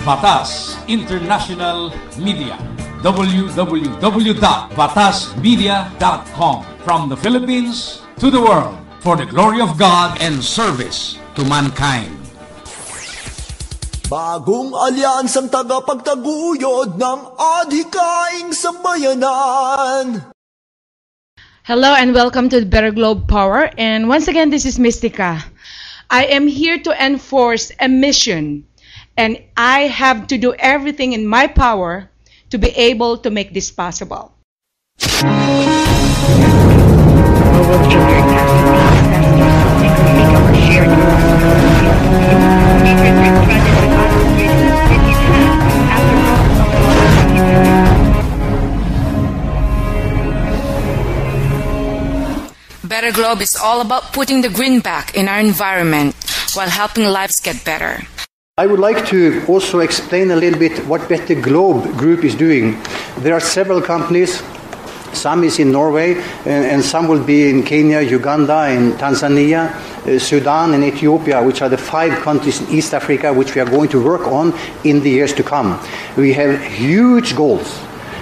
Batas International Media. www.batasmedia.com. From the Philippines to the world, for the glory of God and service to mankind. Bagong alyansang tagapagtaguyod ng adhikaing sambayanan. Hello and welcome to the Better Globe Power. And once again, this is Mystica. I am here to enforce a mission. And I have to do everything in my power to be able to make this possible. Better Globe is all about putting the green back in our environment while helping lives get better. I would like to also explain a little bit what Better Globe Group is doing. There are several companies. Some is in Norway, and some will be in Kenya, Uganda, in Tanzania, Sudan, and Ethiopia, which are the 5 countries in East Africa which we are going to work on in the years to come. We have huge goals,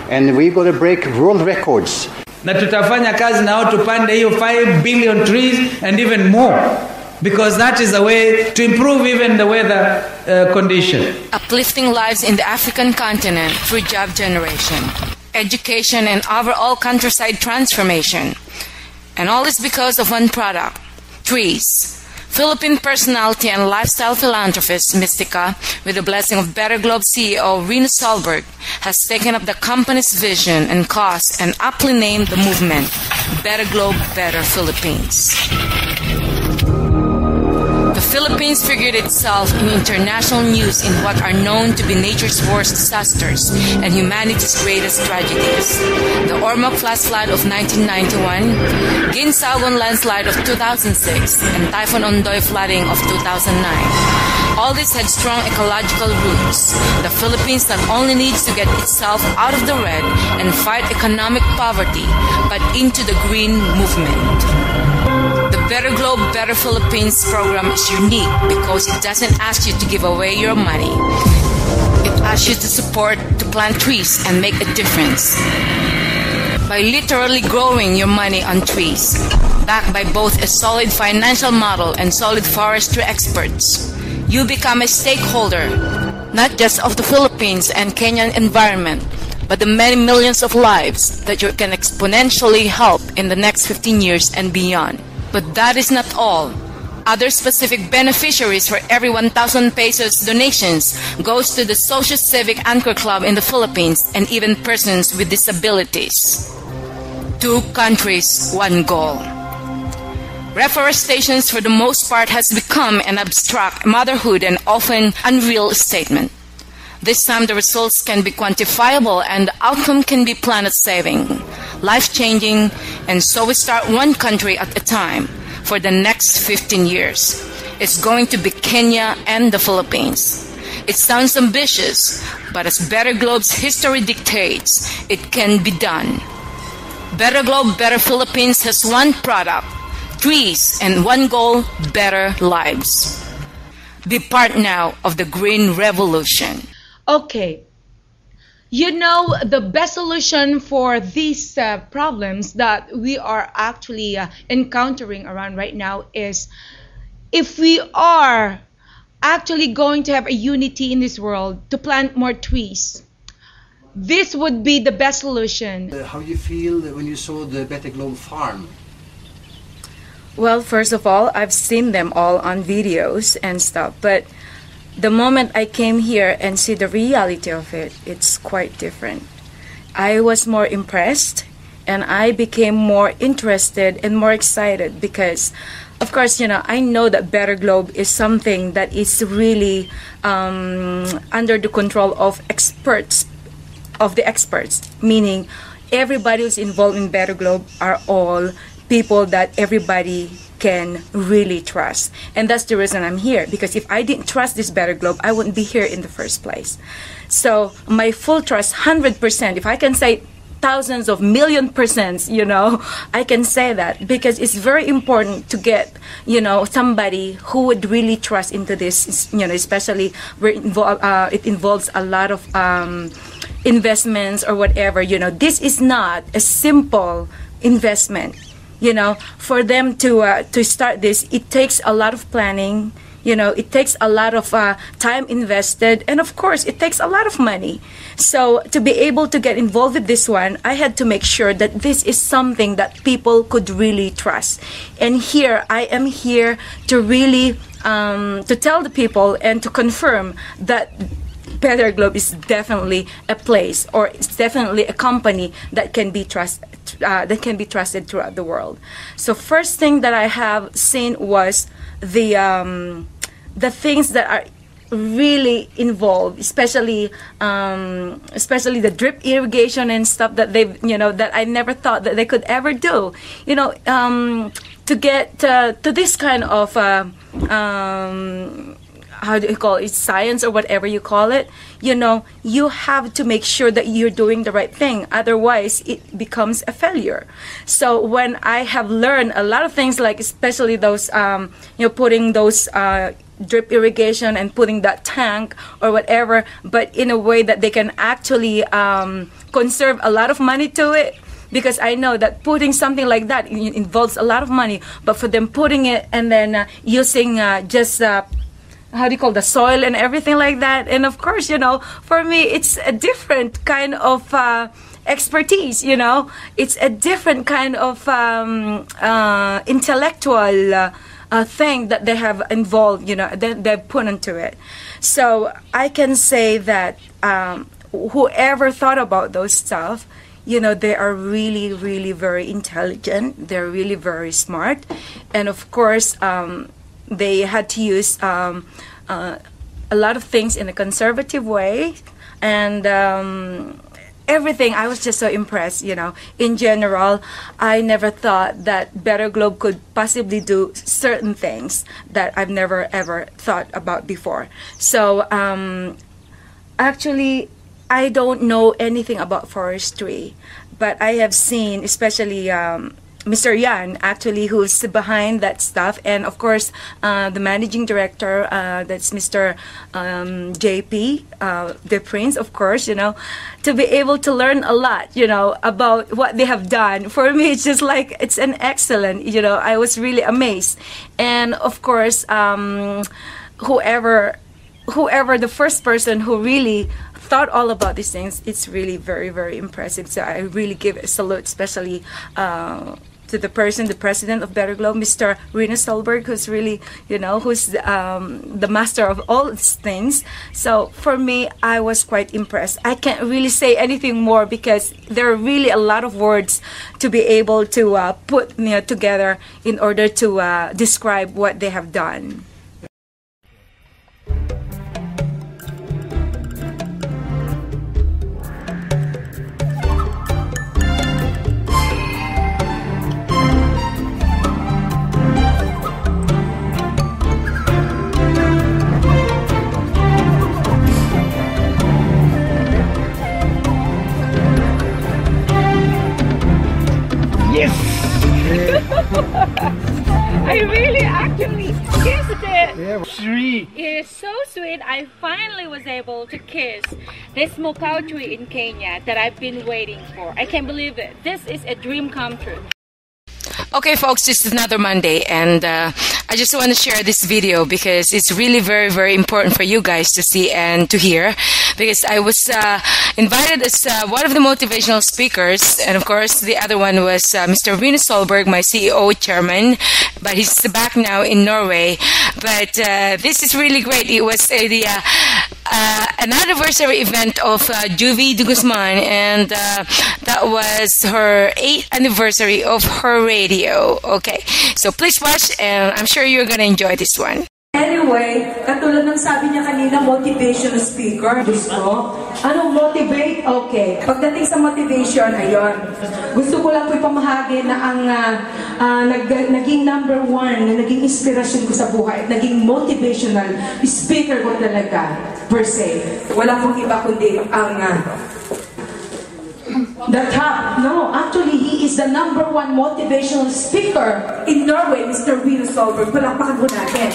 and we're going to break world records. Na tutafanya kazi na wao tupande hiyo 5 billion trees and even more, because that is a way to improve even the weather condition. Uplifting lives in the African continent through job generation, education, and overall countryside transformation. And all is because of one product, trees. Philippine personality and lifestyle philanthropist Mystica, with the blessing of Better Globe CEO Rena Solberg, has taken up the company's vision and cause and aptly named the movement Better Globe, Better Philippines. The Philippines figured itself in international news in what are known to be nature's worst disasters and humanity's greatest tragedies. The Ormoc flash flood of 1991, Ginsagon landslide of 2006, and Typhoon Ondoy flooding of 2009. All this had strong ecological roots. The Philippines not only needs to get itself out of the red and fight economic poverty, but into the green movement. The Better Globe, Better Philippines program is unique because it doesn't ask you to give away your money. It asks you to support, to plant trees and make a difference. By literally growing your money on trees, backed by both a solid financial model and solid forestry experts, you become a stakeholder, not just of the Philippines and Kenyan environment, but the many millions of lives that you can exponentially help in the next 15 years and beyond. But that is not all. Other specific beneficiaries for every 1,000 pesos donations goes to the Social Civic Anchor Club in the Philippines and even persons with disabilities. 2 countries, 1 goal. Reforestation for the most part has become an abstract motherhood and often unreal statement. This time the results can be quantifiable and the outcome can be planet-saving, life-changing, and so we start 1 country at a time for the next 15 years. It's going to be Kenya and the Philippines. It sounds ambitious, but as Better Globe's history dictates, it can be done. Better Globe, Better Philippines has 1 product, trees, and 1 goal, better lives. Be part now of the green revolution. Okay. You know, the best solution for these problems that we are actually encountering around right now is if we are actually going to have a unity in this world to plant more trees. This would be the best solution. How do you feel when you saw the Better Globe farm? Well, first of all, I've seen them all on videos and stuff, but the moment I came here and see the reality of it, it's quite different. I was more impressed and I became more interested and more excited because, of course, you know, I know that Better Globe is something that is really under the control of experts, meaning everybody who's involved in Better Globe are all people that everybody can really trust. And that's the reason I'm here, because if I didn't trust this Better Globe, I wouldn't be here in the first place. So my full trust, 100%, if I can say thousands of million%, you know, I can say that because it's very important to get, you know, somebody who would really trust into this, you know, especially where it involves a lot of investments or whatever. You know, this is not a simple investment. You know, for them to start this, it takes a lot of planning. You know, it takes a lot of time invested, and of course, it takes a lot of money. So to be able to get involved with this one, I had to make sure that this is something that people could really trust. And here, I am here to really to tell the people and to confirm that Better Globe is definitely a place, or it's definitely a company that can be trusted. That can be trusted throughout the world. So first thing that I have seen was the things that are really involved, especially the drip irrigation and stuff that they, you know, that I never thought that they could ever do. You know, to get to this kind of how do you call it, science or whatever you call it, you know, you have to make sure that you're doing the right thing. Otherwise, it becomes a failure. So when I have learned a lot of things, like especially those, you know, putting those drip irrigation and putting that tank or whatever, but in a way that they can actually conserve a lot of money to it. Because I know that putting something like that involves a lot of money, but for them putting it and then using just how do you call the soil and everything like that. And of course, you know, for me, it's a different kind of expertise, you know. It's a different kind of intellectual thing that they have involved, you know, they've put into it. So I can say that whoever thought about those stuff, you know, they are really, really very intelligent. They're really very smart. And of course, they had to use a lot of things in a conservative way, and everything. I was just so impressed, you know. In general, I never thought that Better Globe could possibly do certain things that I've never ever thought about before. So actually, I don't know anything about forestry, but I have seen, especially Mr. Yan, actually, who's behind that stuff, and of course, the managing director, that's Mr. JP, the Prince, of course, you know, to be able to learn a lot, you know, about what they have done. For me, it's just like, it's an excellent, you know, I was really amazed. And of course, whoever the first person who really thought all about these things, it's really very, very impressive. So I really give a salute, especially to the president of Better Globe, Mr. Rina Solberg, who's really, you know, who's the master of all these things. So for me, I was quite impressed. I can't really say anything more because there are really a lot of words to be able to put, you know, together in order to describe what they have done. I really actually kissed it. Yeah, sweet. It is so sweet. I finally was able to kiss this mokau tree in Kenya that I've been waiting for. I can't believe it. This is a dream come true. Okay, folks, this is another Monday, and I just want to share this video because it's really very, very important for you guys to see and to hear, because I was invited as one of the motivational speakers, and of course, the other one was Mr. Rina Solberg, my CEO chairman, but he's back now in Norway. But this is really great. It was an anniversary event of Juvie de Guzman, and that was her 8th anniversary of her radio. Okay, so please watch, and I'm sure you're gonna enjoy this one. Anyway, katulad ng sabi niya kanina, motivational speaker. Gusto? Anong motivate? Okay. Pagdating sa motivation, ayun. Gusto ko lang po ipamahagi na ang naging number 1, na naging inspirasyon ko sa buhay, at naging motivational speaker ko talaga, per se. Wala pong iba kundi ang the top. No, actually, he is the #1 motivational speaker in Norway, Mr. Willy Solberg. Palakpakan po natin.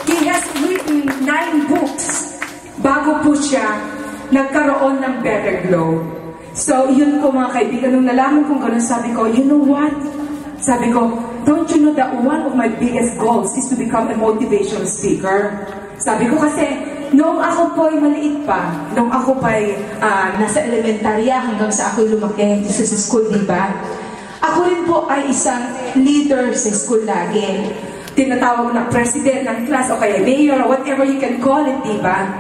He has written 9 books bago po siya nagkaroon ng better globe. So, yun po mga kaibigan, nung nalaman kong ganun, sabi ko, you know what? Sabi ko, don't you know that one of my biggest goals is to become a motivational speaker? Sabi ko kasi, noong ako po'y maliit pa, noong ako po'y nasa elementarya hanggang sa ako'y lumaki sa school, diba? Ako rin po ay isang leader sa school lagi. Tinatawag na president ng class o kaya mayor or whatever you can call it, diba?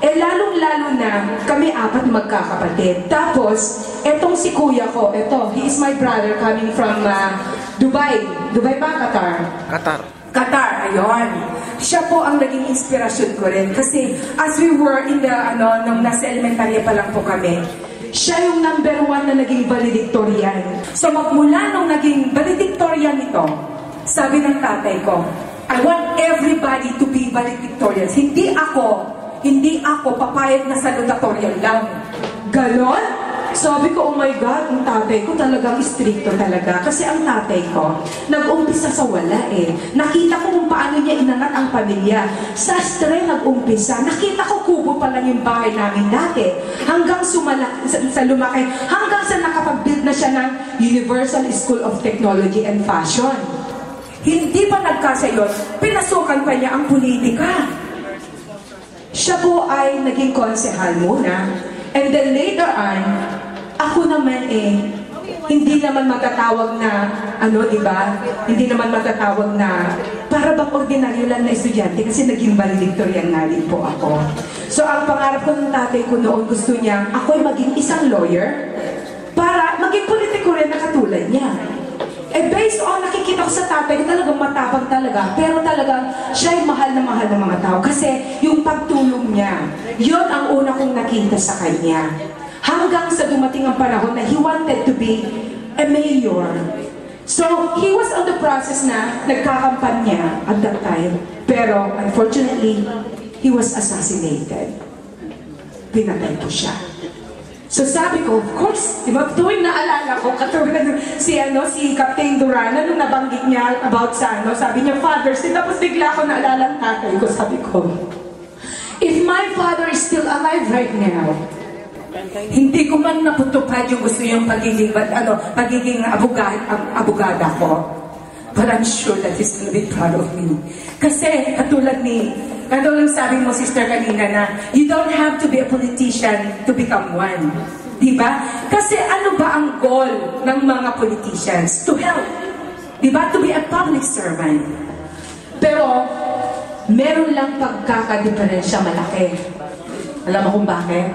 Eh, lalong-lalo na kami 4 magkakapatid. Tapos, etong si kuya ko, he is my brother coming from Dubai. Dubai ba? Qatar, ayun. Siya po ang naging inspirasyon ko rin. Kasi, as we were in the, nung nasa elementarya pa lang po kami, siya yung #1 na naging valedictorian. So, magmula nung naging valedictorian ito, sabi ng tatay ko, I want everybody to be valedictorians. Hindi ako papayag na salutatorial lang. Ganon? Sabi ko, oh my God, ang tatay ko talagang stricto talaga. Kasi ang tatay ko, nag-umpisa sa wala eh. Nakita ko kung paano niya inangat ang pamilya. Sastre nag-umpisa. Nakita ko kubo pa lang yung bahay namin dati. Hanggang sa lumaki. Hanggang sa nakapag-build na siya ng Universal School of Technology and Fashion. Hindi pa nagkasya yun, pinasukan pa niya ang politika. Siya po ay naging konsehal muna. And then later on, ako naman hindi naman magtatawag na, diba? Hindi naman magtatawag na, para bang ordinaryo lang na estudyante kasi naging valedictorian nga din po ako. So ang pangarap ko ng tatay ko noon, gusto niya, ako'y maging isang lawyer para maging politiko rin na katulad niya. Eh, based on nakikita ko sa tatay, talagang matapang talaga. Pero talagang siya ay mahal na mahal ng mga tao. Kasi yung pagtulong niya, yun ang una kong nakita sa kanya. Hanggang sa dumating ang panahon na he wanted to be a mayor. So, he was on the process na nagkakampanya at that time. Pero, unfortunately, he was assassinated. Pinatay ko siya. So sabi ko, of course, diba, tuwing naalala ko, katulad si Captain Durana, nung nabanggit niya about sabi niya, Father, tapos bigla ko naalala ang tatay ko, sabi ko, if my father is still alive right now, hindi ko man naputupad yung gusto yung pagiging abogada ko. But I'm sure that he's gonna be proud of me. Kasi, katulad sabi mo, sister, kanina na, you don't have to be a politician to become one. Diba? Kasi ano ba ang goal ng mga politicians? To help. Diba? To be a public servant. Pero, meron lang pagkakadiferensya malaki. Alam mo kung bakit?